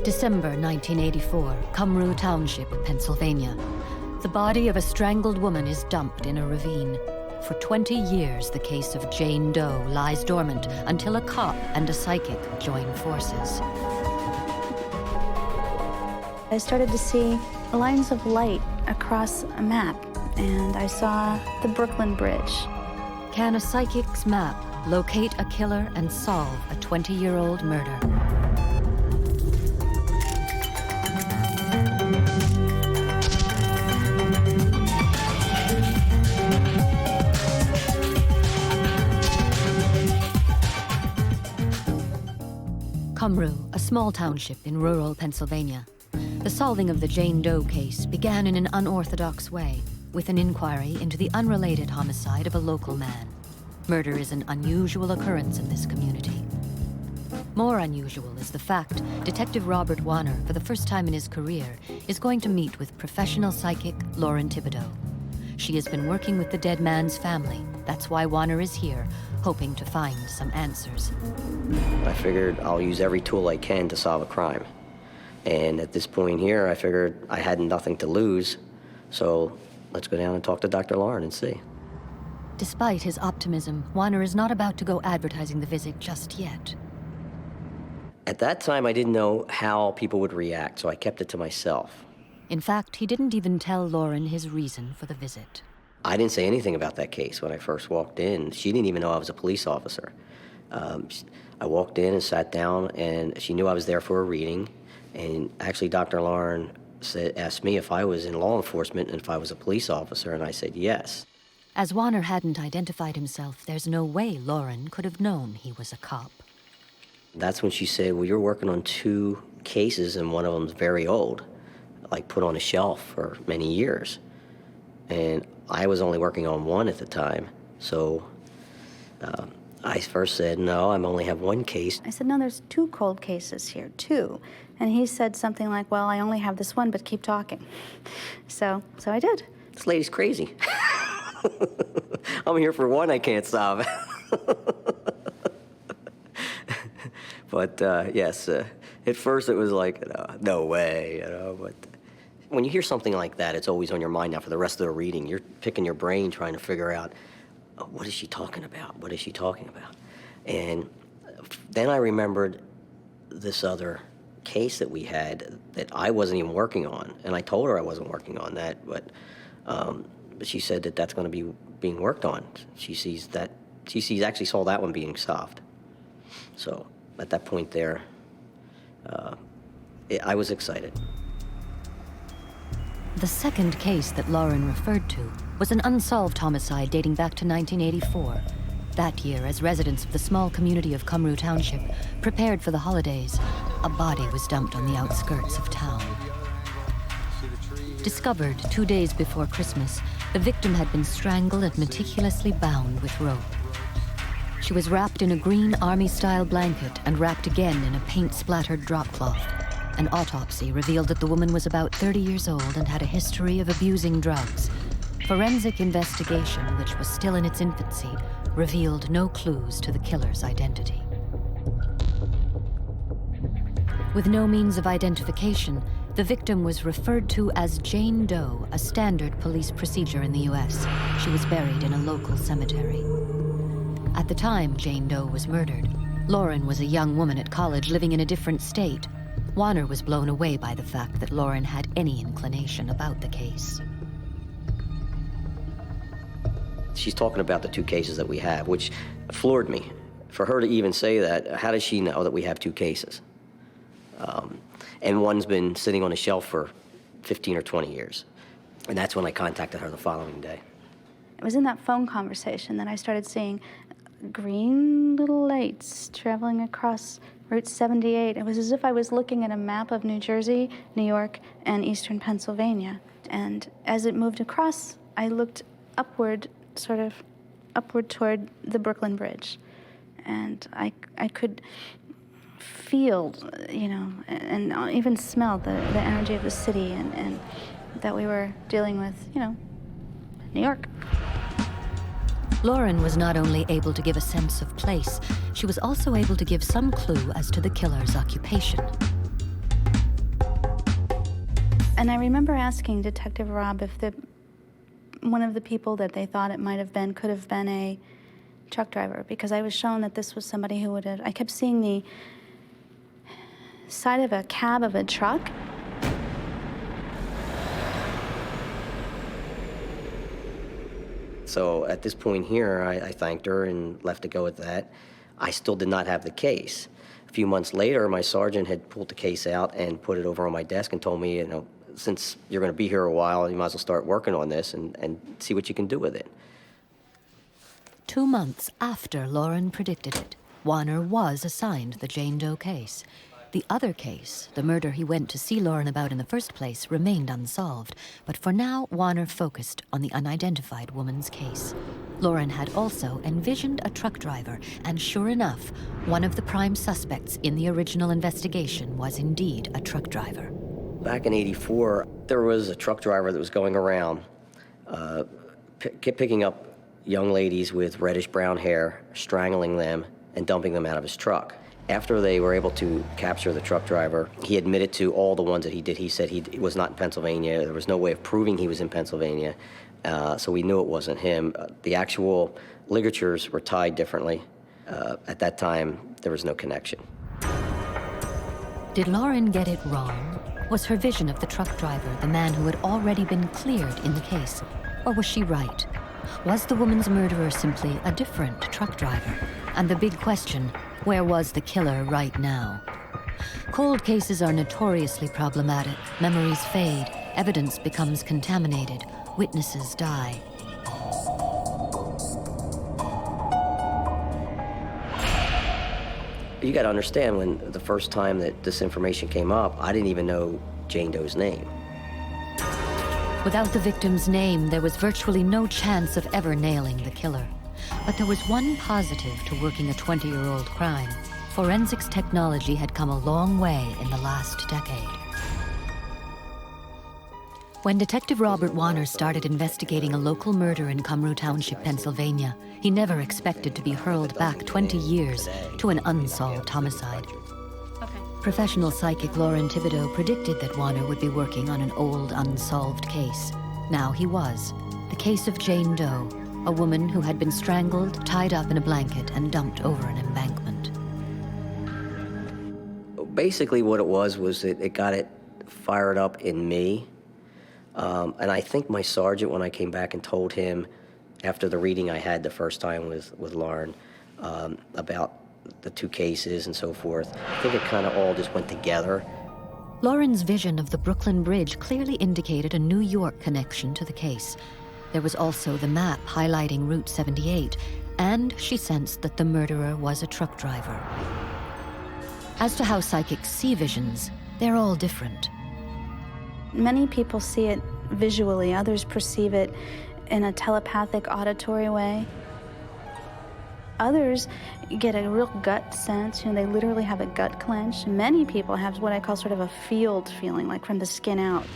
December 1984, Cumru Township, Pennsylvania. The body of a strangled woman is dumped in a ravine. For 20 years, the case of Jane Doe lies dormant until a cop and a psychic join forces. I started to see lines of light across a map, and I saw the Brooklyn Bridge. Can a psychic's map locate a killer and solve a 20-year-old murder? Cumru, a small township in rural Pennsylvania. The solving of the Jane Doe case began in an unorthodox way, with an inquiry into the unrelated homicide of a local man. Murder is an unusual occurrence in this community. More unusual is the fact Detective Robert Wanner, for the first time in his career, is going to meet with professional psychic Lauren Thibodeau. She has been working with the dead man's family. That's why Wanner is here, hoping to find some answers. I figured I'll use every tool I can to solve a crime. And at this point here, I figured I had nothing to lose, so let's go down and talk to Dr. Lauren and see. Despite his optimism, Wanner is not about to go advertising the visit just yet. At that time, I didn't know how people would react, so I kept it to myself. In fact, he didn't even tell Lauren his reason for the visit. I didn't say anything about that case when I first walked in. She didn't even know I was a police officer. I walked in and sat down, and she knew I was there for a reading. And actually, Dr. Lauren asked me if I was in law enforcement and if I was a police officer, and I said yes. As Wanner hadn't identified himself, there's no way Lauren could have known he was a cop. That's when she said, well, you're working on 2 cases, and one of them's very old, like put on a shelf for many years. And I was only working on 1 at the time, so I first said, no, I only have 1 case. I said, no, there's 2 cold cases here, 2. And he said something like, well, I only have this one, but keep talking. So I did. This lady's crazy. I'm here for 1 I can't solve. But yes, at first it was like, no way, but when you hear something like that, it's always on your mind now for the rest of the reading. You're picking your brain trying to figure out, what is she talking about? What is she talking about? And then I remembered this other case that we had that I wasn't even working on. And I told her I wasn't working on that, but she said that that's going to be being worked on. She actually saw that one being solved. So at that point there, I was excited. The second case that Lauren referred to was an unsolved homicide dating back to 1984. That year, as residents of the small community of Cumru Township prepared for the holidays, a body was dumped on the outskirts of town. Discovered 2 days before Christmas, the victim had been strangled and meticulously bound with rope. She was wrapped in a green army-style blanket and wrapped again in a paint-splattered drop cloth. An autopsy revealed that the woman was about 30 years old and had a history of abusing drugs. Forensic investigation, which was still in its infancy, revealed no clues to the killer's identity. With no means of identification, the victim was referred to as Jane Doe, a standard police procedure in the U.S. She was buried in a local cemetery. At the time Jane Doe was murdered, Lauren was a young woman at college living in a different state. Wanner was blown away by the fact that Lauren had any inclination about the case. She's talking about the 2 cases that we have, which floored me. For her to even say that, how does she know that we have 2 cases? And one's been sitting on a shelf for 15 or 20 years. And that's when I contacted her the following day. It was in that phone conversation that I started seeing green little lights traveling across Route 78. It was as if I was looking at a map of New Jersey, New York, and eastern Pennsylvania. And as it moved across, I looked upward, sort of upward toward the Brooklyn Bridge. And I could feel, and even smell the energy of the city and that we were dealing with, New York. Lauren was not only able to give a sense of place, she was also able to give some clue as to the killer's occupation. And I remember asking Detective Rob if one of the people that they thought it might have been could have been a truck driver, because I was shown that this was somebody who would have, I kept seeing the side of a cab of a truck. So at this point here, I thanked her and left to go with that. I still did not have the case. A few months later, my sergeant had pulled the case out and put it over on my desk and told me, you know, since you're going to be here a while, you might as well start working on this and see what you can do with it. 2 months after Lauren predicted it, Wanner was assigned the Jane Doe case. The other case, the murder he went to see Lauren about in the first place, remained unsolved. But for now, Wanner focused on the unidentified woman's case. Lauren had also envisioned a truck driver, and sure enough, one of the prime suspects in the original investigation was indeed a truck driver. Back in '84, there was a truck driver that was going around picking up young ladies with reddish-brown hair, strangling them, and dumping them out of his truck. After they were able to capture the truck driver, he admitted to all the ones that he did. He said he was not in Pennsylvania. There was no way of proving he was in Pennsylvania, so we knew it wasn't him. The actual ligatures were tied differently. At that time, there was no connection. Did Lauren get it wrong? Was her vision of the truck driver the man who had already been cleared in the case? Or was she right? Was the woman's murderer simply a different truck driver? And the big question, where was the killer right now? Cold cases are notoriously problematic. Memories fade, evidence becomes contaminated, witnesses die. You got to understand, when the first time that this information came up, I didn't even know Jane Doe's name. Without the victim's name, there was virtually no chance of ever nailing the killer. But there was one positive to working a 20-year-old crime. Forensics technology had come a long way in the last decade. When Detective Robert Wanner started investigating a local murder in Cumru Township, Pennsylvania, he never expected to be hurled back 20 years to an unsolved homicide. Professional psychic Lauren Thibodeau predicted that Wanner would be working on an old, unsolved case. Now he was. The case of Jane Doe, a woman who had been strangled, tied up in a blanket, and dumped over an embankment. Basically what it was it got it fired up in me. And I think my sergeant, when I came back and told him after the reading I had the first time with Lauren about the two cases and so forth, I think it kind of all just went together. Lauren's vision of the Brooklyn Bridge clearly indicated a New York connection to the case. There was also the map highlighting Route 78, and she sensed that the murderer was a truck driver. As to how psychics see visions, they're all different. Many people see it visually, others perceive it in a telepathic, auditory way. Others get a real gut sense, they literally have a gut clench. Many people have what I call sort of a field feeling, like from the skin out.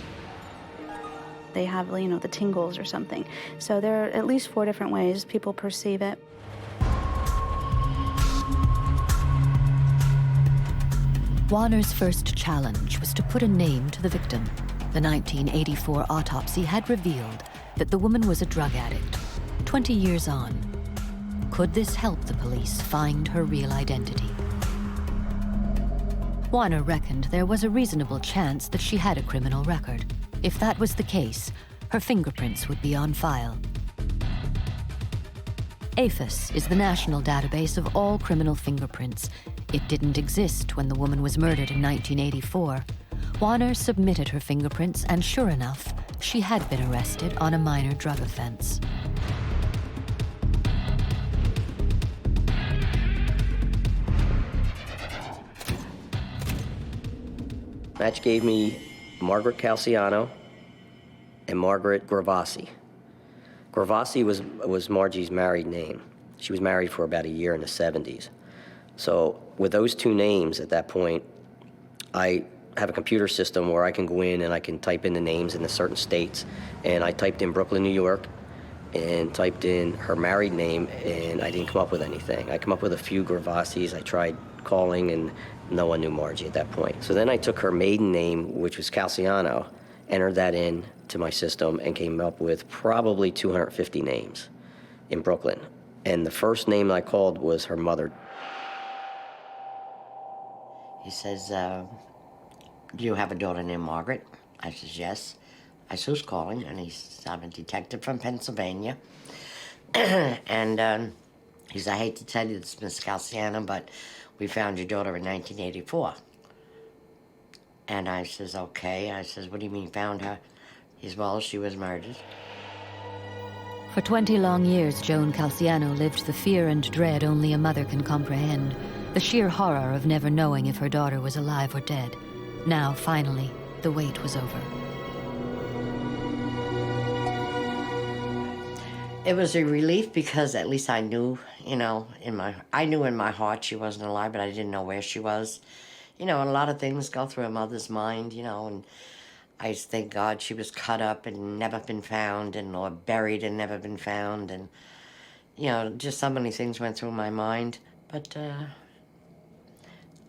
They have, the tingles or something. So there are at least 4 different ways people perceive it. Wanner's first challenge was to put a name to the victim. The 1984 autopsy had revealed that the woman was a drug addict, 20 years on. Could this help the police find her real identity? Wanner reckoned there was a reasonable chance that she had a criminal record. If that was the case, her fingerprints would be on file. AFIS is the national database of all criminal fingerprints. It didn't exist when the woman was murdered in 1984. Wanner submitted her fingerprints, and sure enough, she had been arrested on a minor drug offense. Match gave me Margie Calciano and Margaret Gravasi. Gravasi was Margie's married name. She was married for about a year in the 70s. So with those 2 names at that point, I have a computer system where I can go in and I can type in the names in the certain states. And I typed in Brooklyn, New York, and typed in her married name, and I didn't come up with anything. I come up with a few Gravasis. I tried calling, and no one knew Margie at that point. So then I took her maiden name, which was Calciano, entered that in to my system, and came up with probably 250 names in Brooklyn. And the first name I called was her mother. He says, do you have a daughter named Margaret? I says, yes. I said, who's calling? And he says, I'm a detective from Pennsylvania. And he said, I hate to tell you this, Miss Calciano, but we found your daughter in 1984. And I says, okay. I says, what do you mean found her? He says, well, she was murdered. For 20 long years, Joan Calciano lived the fear and dread only a mother can comprehend. The sheer horror of never knowing if her daughter was alive or dead. Now, finally, the wait was over. It was a relief because at least I knew, I knew in my heart she wasn't alive, but I didn't know where she was. And a lot of things go through a mother's mind, and I just thank God she was cut up and never been found, or buried and never been found, and, just so many things went through my mind. But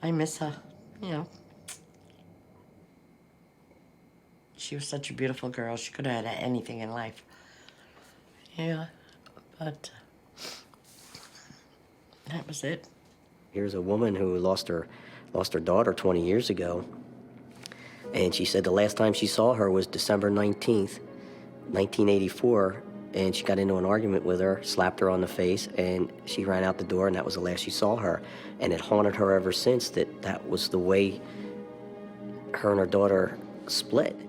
I miss her, She was such a beautiful girl. She could have had anything in life. Yeah, but that was it. Here's a woman who lost her daughter 20 years ago, and she said the last time she saw her was December 19th, 1984, and she got into an argument with her, slapped her on the face, and she ran out the door, and that was the last she saw her. And it haunted her ever since that was the way her and her daughter split.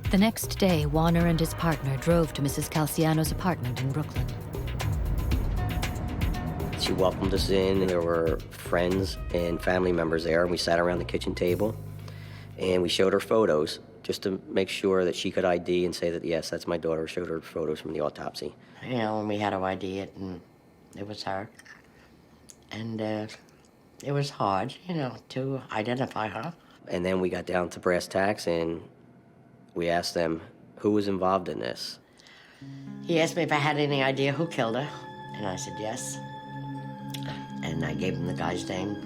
The next day, Wanner and his partner drove to Mrs. Calciano's apartment in Brooklyn. She welcomed us in, and there were friends and family members there, and we sat around the kitchen table, and we showed her photos just to make sure that she could ID and say that, yes, that's my daughter. Showed her photos from the autopsy. And we had to ID it, and it was her. And it was hard, to identify her. And then we got down to brass tacks, and we asked them who was involved in this. He asked me if I had any idea who killed her, and I said yes. And I gave him the guy's name.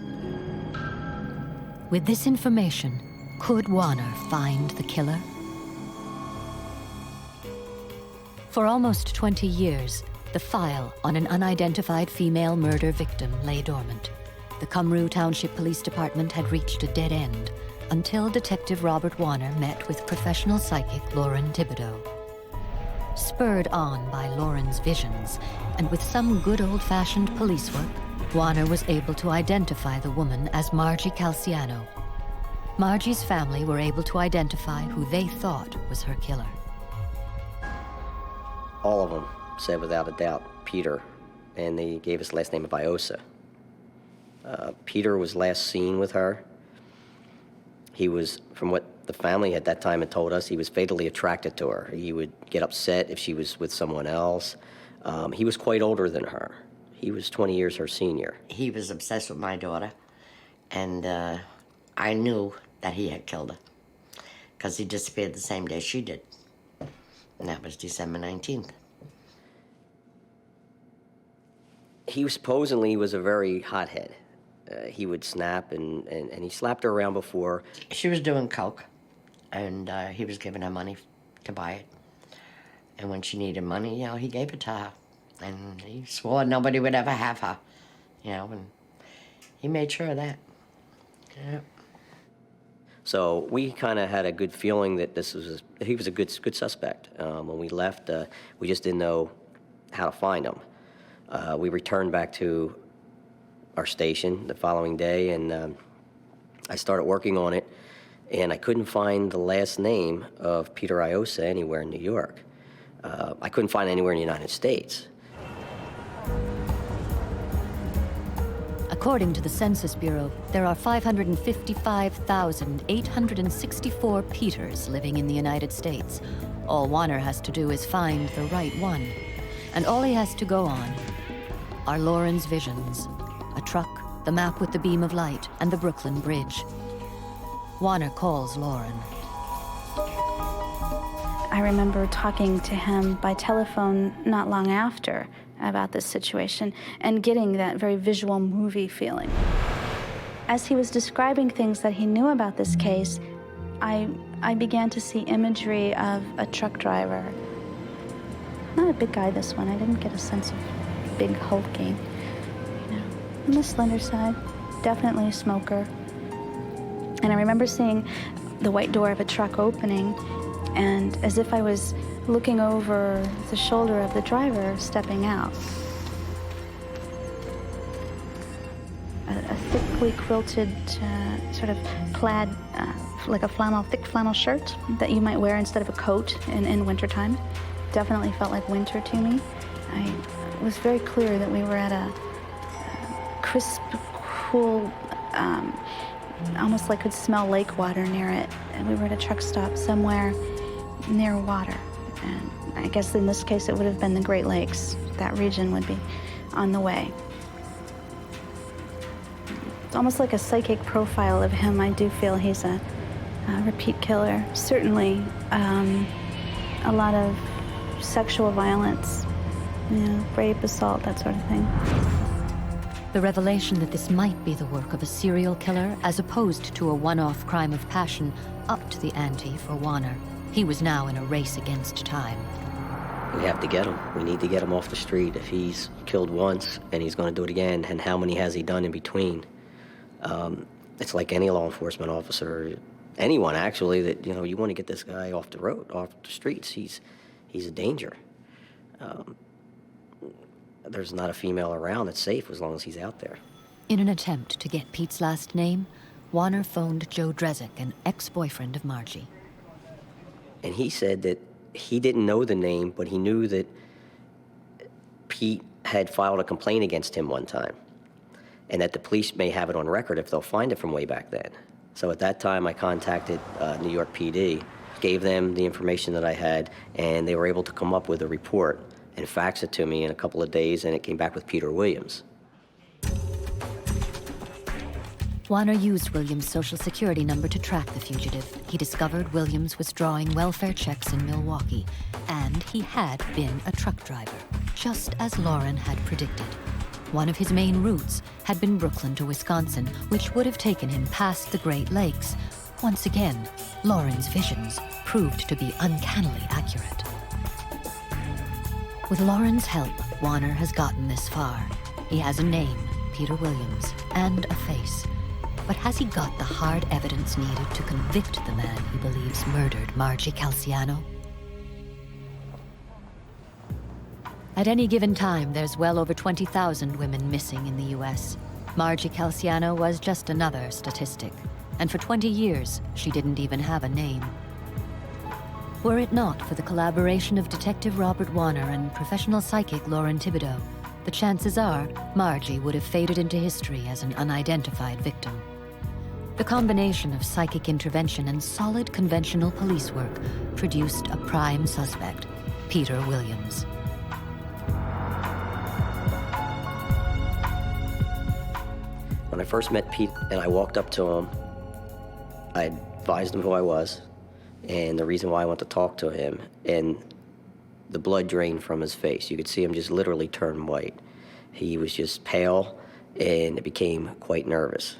With this information, could Wanner find the killer? For almost 20 years, the file on an unidentified female murder victim lay dormant. The Cymru Township Police Department had reached a dead end until Detective Robert Wanner met with professional psychic Lauren Thibodeau. Spurred on by Lauren's visions, and with some good old-fashioned police work, Wanner was able to identify the woman as Margie Calciano. Margie's family were able to identify who they thought was her killer. All of them said without a doubt Peter, and they gave us the last name of Iosa. Peter was last seen with her. He was, from what the family at that time had told us, he was fatally attracted to her. He would get upset if she was with someone else. He was quite older than her. He was 20 years her senior. He was obsessed with my daughter, and I knew that he had killed her because he disappeared the same day she did, and that was December 19th. He supposedly was a very hothead. He would snap, and he slapped her around before. She was doing coke, and he was giving her money to buy it. And when she needed money, he gave it to her. And he swore nobody would ever have her, and he made sure of that. Yeah. So we kind of had a good feeling that he was a good suspect. When we left, we just didn't know how to find him. We returned back to our station the following day, and I started working on it, and I couldn't find the last name of Peter Iosa anywhere in New York. I couldn't find it anywhere in the United States. According to the Census Bureau, there are 555,864 Peters living in the United States. All Wanner has to do is find the right one. And all he has to go on are Lauren's visions. A truck, the map with the beam of light, and the Brooklyn Bridge. Wanner calls Lauren. I remember talking to him by telephone not long after about this situation and getting that very visual movie feeling. As he was describing things that he knew about this case, I began to see imagery of a truck driver. Not a big guy, this one. I didn't get a sense of big hulking. You know, on the slender side, definitely a smoker. And I remember seeing the white door of a truck opening, and as if I was looking over the shoulder of the driver stepping out. A thickly quilted sort of plaid, like a thick flannel shirt that you might wear instead of a coat in wintertime. Definitely felt like winter to me. It was very clear that we were at a crisp, cool, almost like could smell lake water near it. And we were at a truck stop somewhere near water. And I guess in this case it would have been the Great Lakes. That region would be on the way. It's almost like a psychic profile of him. I do feel he's a repeat killer. Certainly a lot of sexual violence, you know, rape, assault, that sort of thing. The revelation that this might be the work of a serial killer as opposed to a one-off crime of passion upped the ante for Wanner. He was now in a race against time. We have to get him. We need to get him off the street. If he's killed once and he's going to do it again, and how many has he done in between? It's like any law enforcement officer, anyone actually, that, you know, you want to get this guy off the road, off the streets. He's a danger. There's not a female around that's safe as long as he's out there. In an attempt to get Pete's last name, Wanner phoned Joe Drezick, an ex-boyfriend of Margie. And he said that he didn't know the name, but he knew that Pete had filed a complaint against him one time, and that the police may have it on record if they'll find it from way back then. So at that time, I contacted New York PD, gave them the information that I had, and they were able to come up with a report and fax it to me in a couple of days, and it came back with Peter Williams. Wanner used Williams' social security number to track the fugitive. He discovered Williams was drawing welfare checks in Milwaukee, and he had been a truck driver, just as Lauren had predicted. One of his main routes had been Brooklyn to Wisconsin, which would have taken him past the Great Lakes. Once again, Lauren's visions proved to be uncannily accurate. With Lauren's help, Wanner has gotten this far. He has a name, Peter Williams, and a face. But has he got the hard evidence needed to convict the man he believes murdered Margie Calciano? At any given time, there's well over 20,000 women missing in the U.S. Margie Calciano was just another statistic. And for 20 years, she didn't even have a name. Were it not for the collaboration of Detective Robert Wanner and professional psychic Lauren Thibodeau, the chances are Margie would have faded into history as an unidentified victim. The combination of psychic intervention and solid conventional police work produced a prime suspect, Peter Williams. When I first met Pete and I walked up to him, I advised him who I was and the reason why I wanted to talk to him, and the blood drained from his face. You could see him just literally turn white. He was just pale and it became quite nervous.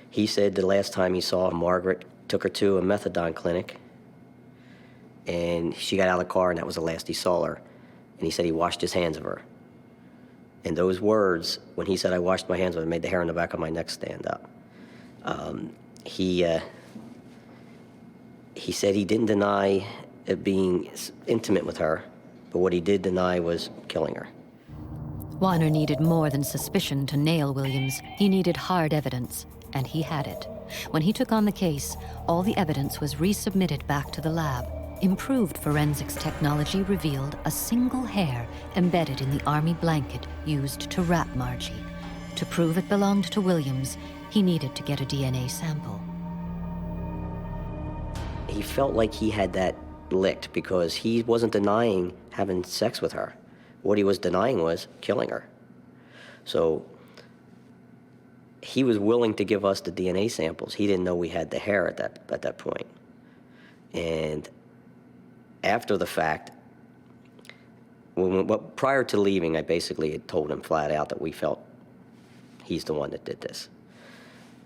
He said the last time he saw Margaret took her to a methadone clinic, and she got out of the car and that was the last he saw her. And he said he washed his hands of her. And those words, when he said I washed my hands of her, made the hair on the back of my neck stand up. He said he didn't deny being intimate with her, but what he did deny was killing her. Wanner needed more than suspicion to nail Williams. He needed hard evidence, and he had it. When he took on the case, all the evidence was resubmitted back to the lab. Improved forensics technology revealed a single hair embedded in the army blanket used to wrap Margie. To prove it belonged to Williams, he needed to get a DNA sample. He felt like he had that licked because he wasn't denying having sex with her. What he was denying was killing her. So he was willing to give us the DNA samples. He didn't know we had the hair at that point. And after the fact, prior to leaving, I basically had told him flat out that we felt he's the one that did this.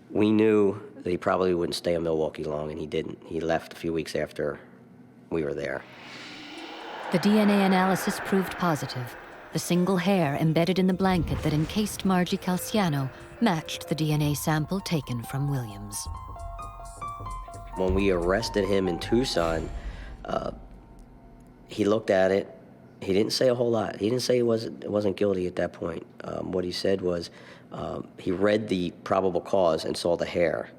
We knew that he probably wouldn't stay in Milwaukee long, and he didn't. He left a few weeks after we were there. The DNA analysis proved positive. The single hair embedded in the blanket that encased Margie Calciano matched the DNA sample taken from Williams. When we arrested him in Tucson, he looked at it. He didn't say a whole lot. He didn't say he wasn't guilty at that point. What he said was he read the probable cause and saw the hair.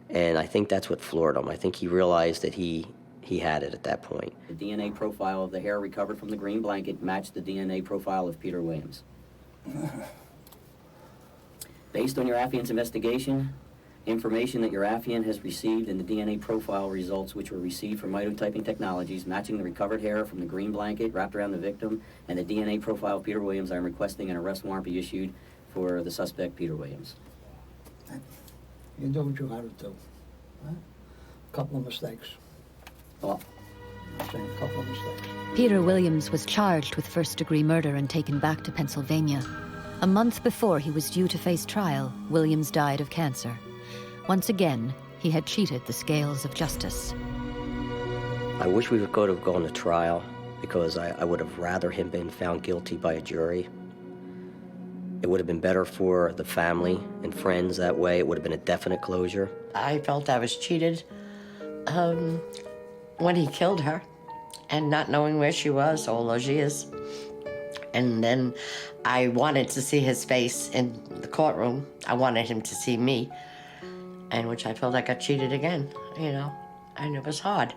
And I think that's what floored him. I think he realized that he had it at that point. The DNA profile of the hair recovered from the green blanket matched the DNA profile of Peter Williams. Based on your affiant's investigation, information that your affiant has received in the DNA profile results which were received from mitotyping technologies matching the recovered hair from the green blanket wrapped around the victim and the DNA profile of Peter Williams, I am requesting an arrest warrant be issued for the suspect, Peter Williams. You do what you gotta do. Huh? A couple of mistakes. Well, I'm saying a couple of mistakes. Peter Williams was charged with first-degree murder and taken back to Pennsylvania. A month before he was due to face trial, Williams died of cancer. Once again, he had cheated the scales of justice. I wish we could have gone to trial because I would have rather him been found guilty by a jury. It would have been better for the family and friends that way. It would have been a definite closure. I felt I was cheated when he killed her and not knowing where she was all those years. And then I wanted to see his face in the courtroom. I wanted him to see me, and which I felt I got cheated again, you know, and it was hard.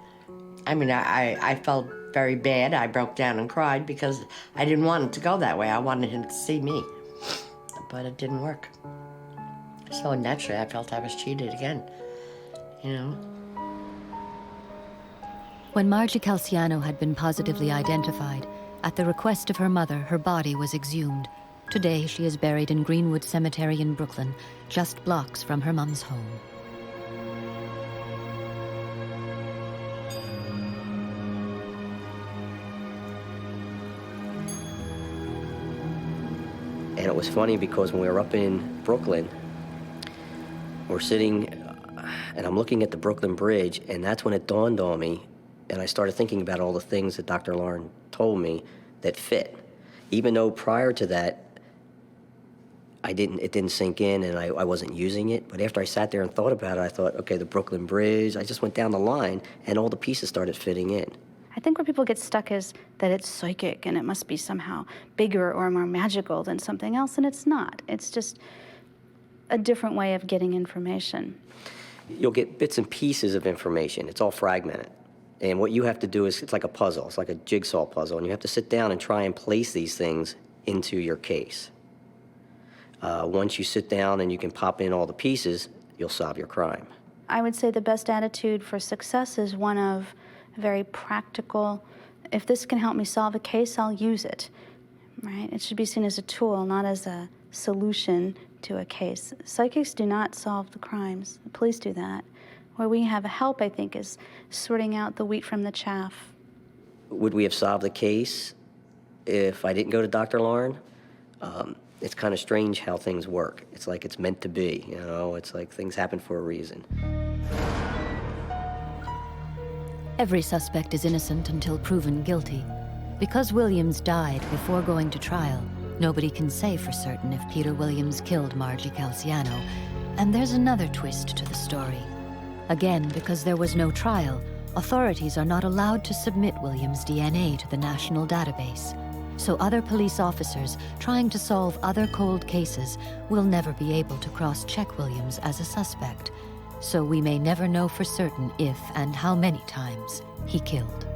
I mean, I felt very bad. I broke down and cried because I didn't want it to go that way. I wanted him to see me, but it didn't work. So naturally, I felt I was cheated again, you know. When Margie Calciano had been positively identified, at the request of her mother, her body was exhumed. Today, she is buried in Greenwood Cemetery in Brooklyn, just blocks from her mom's home. And it was funny because when we were up in Brooklyn, we're sitting, and I'm looking at the Brooklyn Bridge, and that's when it dawned on me, and I started thinking about all the things that Dr. Lauren told me that fit. Even though prior to that, it didn't sink in and I wasn't using it. But after I sat there and thought about it, I thought, okay, the Brooklyn Bridge, I just went down the line and all the pieces started fitting in. I think where people get stuck is that it's psychic and it must be somehow bigger or more magical than something else, and it's not. It's just a different way of getting information. You'll get bits and pieces of information. It's all fragmented. And what you have to do is, it's like a puzzle. It's like a jigsaw puzzle. And you have to sit down and try and place these things into your case. Once you sit down and you can pop in all the pieces, you'll solve your crime. I would say the best attitude for success is one of very practical, if this can help me solve a case, I'll use it, right? It should be seen as a tool, not as a solution to a case. Psychics do not solve the crimes. The police do that. Where we have help, I think, is sorting out the wheat from the chaff. Would we have solved the case if I didn't go to Dr. Lauren? It's kind of strange how things work. It's like it's meant to be, you know? It's like things happen for a reason. Every suspect is innocent until proven guilty. Because Williams died before going to trial, nobody can say for certain if Peter Williams killed Margie Calciano. And there's another twist to the story. Again, because there was no trial, authorities are not allowed to submit Williams' DNA to the national database. So other police officers trying to solve other cold cases will never be able to cross-check Williams as a suspect. So we may never know for certain if and how many times he killed.